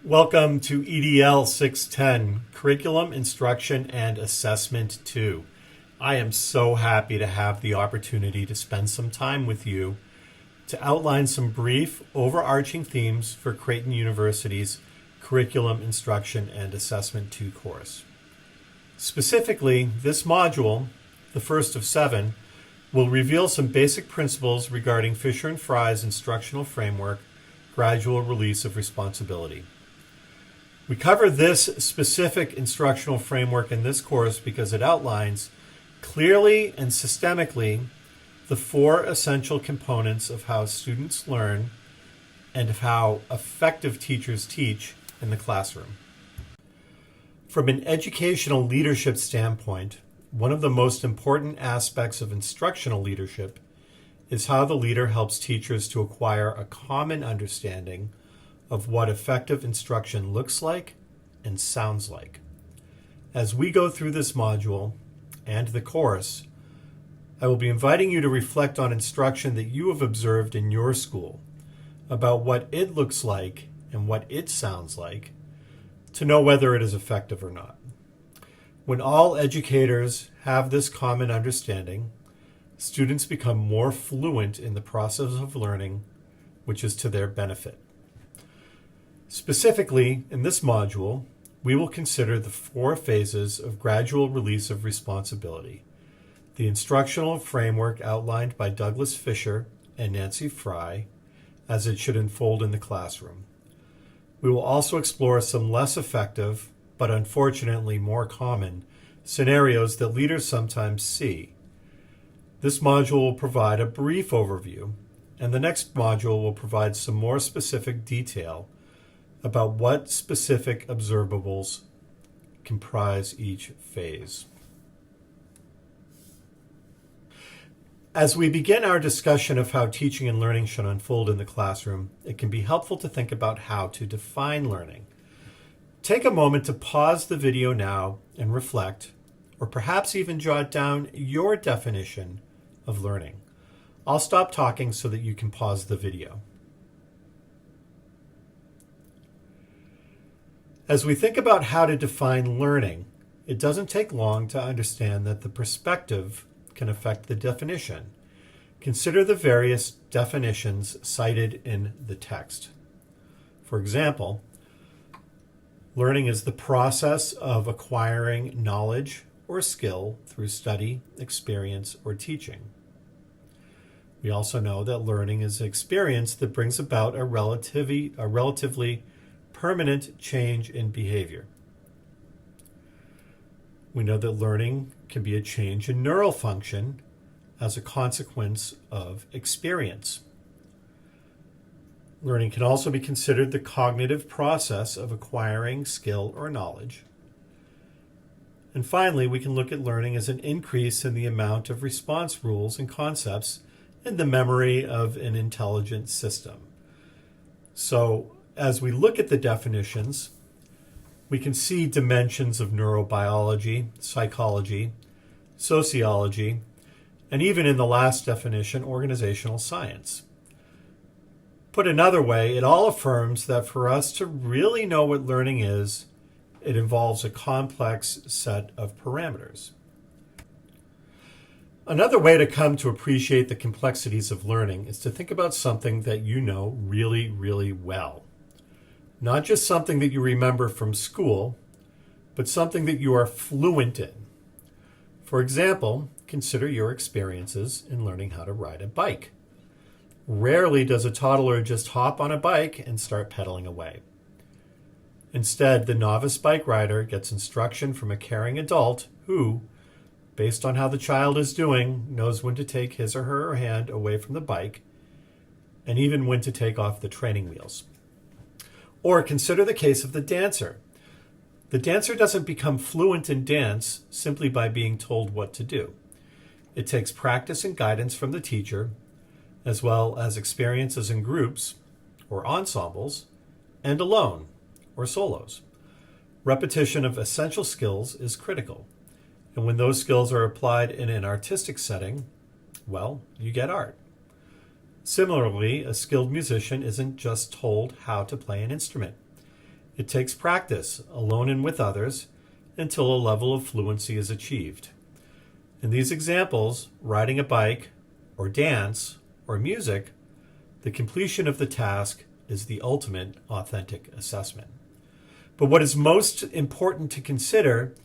Welcome to EDL 610, Curriculum, Instruction, and Assessment 2. I am so happy to have the opportunity to spend some time with you to outline some brief, overarching themes for Creighton University's Curriculum, Instruction, and Assessment 2 course. Specifically, this module, the first of 7, will reveal some basic principles regarding Fisher and Fry's instructional framework, Gradual Release of Responsibility. We cover this specific instructional framework in this course because it outlines clearly and systemically the 4 essential components of how students learn and of how effective teachers teach in the classroom. From an educational leadership standpoint, one of the most important aspects of instructional leadership is how the leader helps teachers to acquire a common understanding of what effective instruction looks like and sounds like. As we go through this module and the course, I will be inviting you to reflect on instruction that you have observed in your school about what it looks like and what it sounds like to know whether it is effective or not. When all educators have this common understanding, students become more fluent in the process of learning, which is to their benefit. Specifically, in this module, we will consider the 4 phases of gradual release of responsibility, the instructional framework outlined by Douglas Fisher and Nancy Fry as it should unfold in the classroom. We will also explore some less effective, but unfortunately more common, scenarios that leaders sometimes see. This module will provide a brief overview, and the next module will provide some more specific detail about what specific observables comprise each phase. As we begin our discussion of how teaching and learning should unfold in the classroom, it can be helpful to think about how to define learning. Take a moment to pause the video now and reflect, or perhaps even jot down your definition of learning. I'll stop talking so that you can pause the video. As we think about how to define learning, it doesn't take long to understand that the perspective can affect the definition. Consider the various definitions cited in the text. For example, learning is the process of acquiring knowledge or skill through study, experience, or teaching. We also know that learning is an experience that brings about a relatively permanent change in behavior. We know that learning can be a change in neural function as a consequence of experience. Learning can also be considered the cognitive process of acquiring skill or knowledge. And finally, we can look at learning as an increase in the amount of response rules and concepts in the memory of an intelligent system. So, as we look at the definitions, we can see dimensions of neurobiology, psychology, sociology, and even in the last definition, organizational science. Put another way, it all affirms that for us to really know what learning is, it involves a complex set of parameters. Another way to come to appreciate the complexities of learning is to think about something that you know really, really well. Not just something that you remember from school, but something that you are fluent in. For example, consider your experiences in learning how to ride a bike. Rarely does a toddler just hop on a bike and start pedaling away. Instead, the novice bike rider gets instruction from a caring adult who, based on how the child is doing, knows when to take his or her hand away from the bike and even when to take off the training wheels. Or consider the case of the dancer. The dancer doesn't become fluent in dance simply by being told what to do. It takes practice and guidance from the teacher, as well as experiences in groups or ensembles, and alone or solos. Repetition of essential skills is critical. And when those skills are applied in an artistic setting, well, you get art. Similarly, a skilled musician isn't just told how to play an instrument. It takes practice, alone and with others, until a level of fluency is achieved. In these examples, riding a bike, or dance, or music, the completion of the task is the ultimate authentic assessment. But what is most important to consider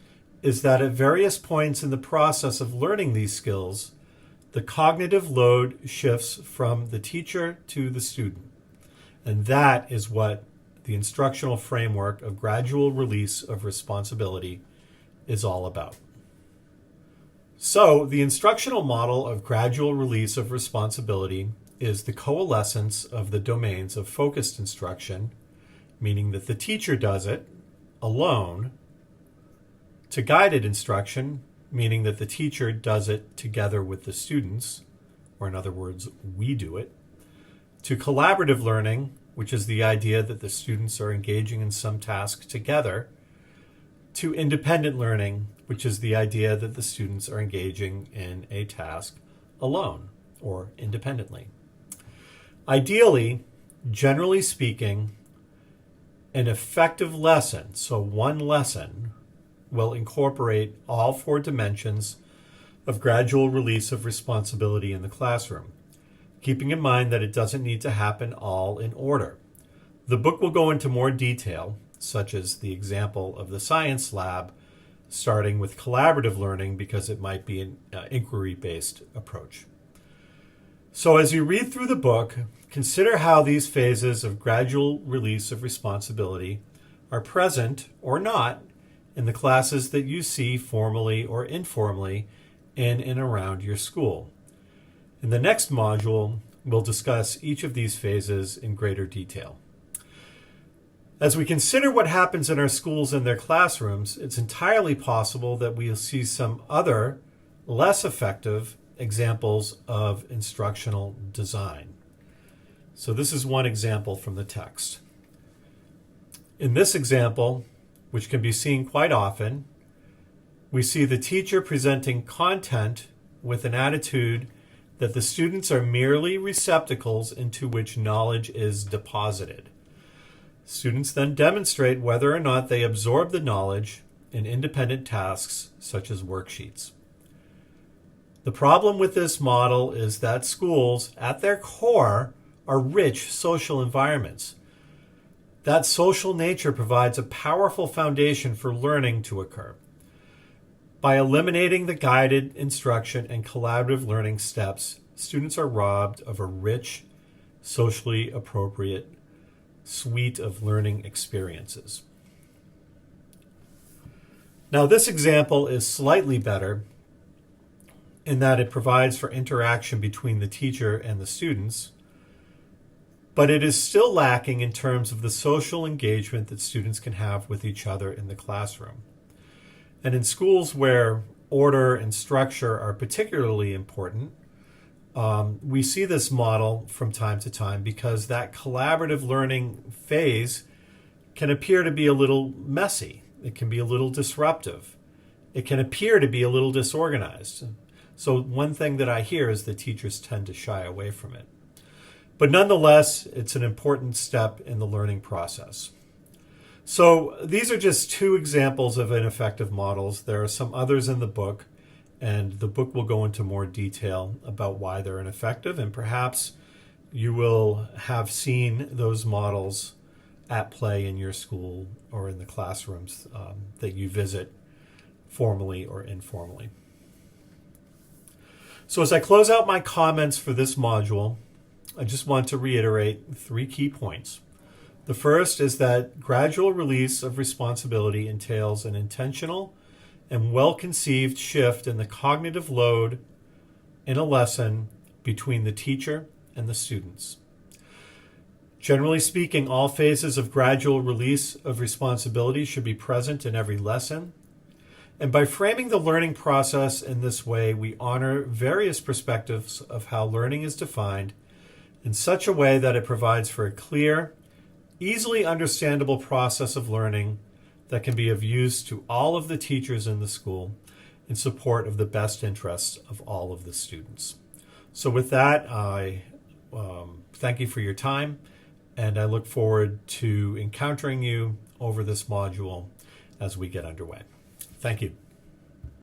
is that at various points in the process of learning these skills, the cognitive load shifts from the teacher to the student. And that is what the instructional framework of gradual release of responsibility is all about. So, the instructional model of gradual release of responsibility is the coalescence of the domains of focused instruction, meaning that the teacher does it alone, to guided instruction, meaning that the teacher does it together with the students, or in other words, we do it, to collaborative learning, which is the idea that the students are engaging in some task together, to independent learning, which is the idea that the students are engaging in a task alone or independently. Ideally, generally speaking, an effective lesson, so one lesson, will incorporate all four dimensions of gradual release of responsibility in the classroom, keeping in mind that it doesn't need to happen all in order. The book will go into more detail, such as the example of the science lab, starting with collaborative learning because it might be an inquiry-based approach. So as you read through the book, consider how these phases of gradual release of responsibility are present or not in the classes that you see formally or informally in and around your school. In the next module, we'll discuss each of these phases in greater detail. As we consider what happens in our schools and their classrooms, it's entirely possible that we'll see some other, less effective examples of instructional design. So this is one example from the text. In this example, which can be seen quite often, we see the teacher presenting content with an attitude that the students are merely receptacles into which knowledge is deposited. Students then demonstrate whether or not they absorb the knowledge in independent tasks such as worksheets. The problem with this model is that schools, at their core, are rich social environments. That social nature provides a powerful foundation for learning to occur. By eliminating the guided instruction and collaborative learning steps, students are robbed of a rich, socially appropriate suite of learning experiences. Now, this example is slightly better in that it provides for interaction between the teacher and the students, but it is still lacking in terms of the social engagement that students can have with each other in the classroom. And in schools where order and structure are particularly important, we see this model from time to time because that collaborative learning phase can appear to be a little messy. It can be a little disruptive. It can appear to be a little disorganized. So one thing that I hear is that teachers tend to shy away from it. But nonetheless, it's an important step in the learning process. So these are just two examples of ineffective models. There are some others in the book, and the book will go into more detail about why they're ineffective, and perhaps you will have seen those models at play in your school or in the classrooms that you visit formally or informally. So as I close out my comments for this module, I just want to reiterate 3 key points. The first is that gradual release of responsibility entails an intentional and well-conceived shift in the cognitive load in a lesson between the teacher and the students. Generally speaking, all phases of gradual release of responsibility should be present in every lesson. And by framing the learning process in this way, we honor various perspectives of how learning is defined in such a way that it provides for a clear, easily understandable process of learning that can be of use to all of the teachers in the school in support of the best interests of all of the students. So with that, I thank you for your time, and I look forward to encountering you over this module as we get underway. Thank you.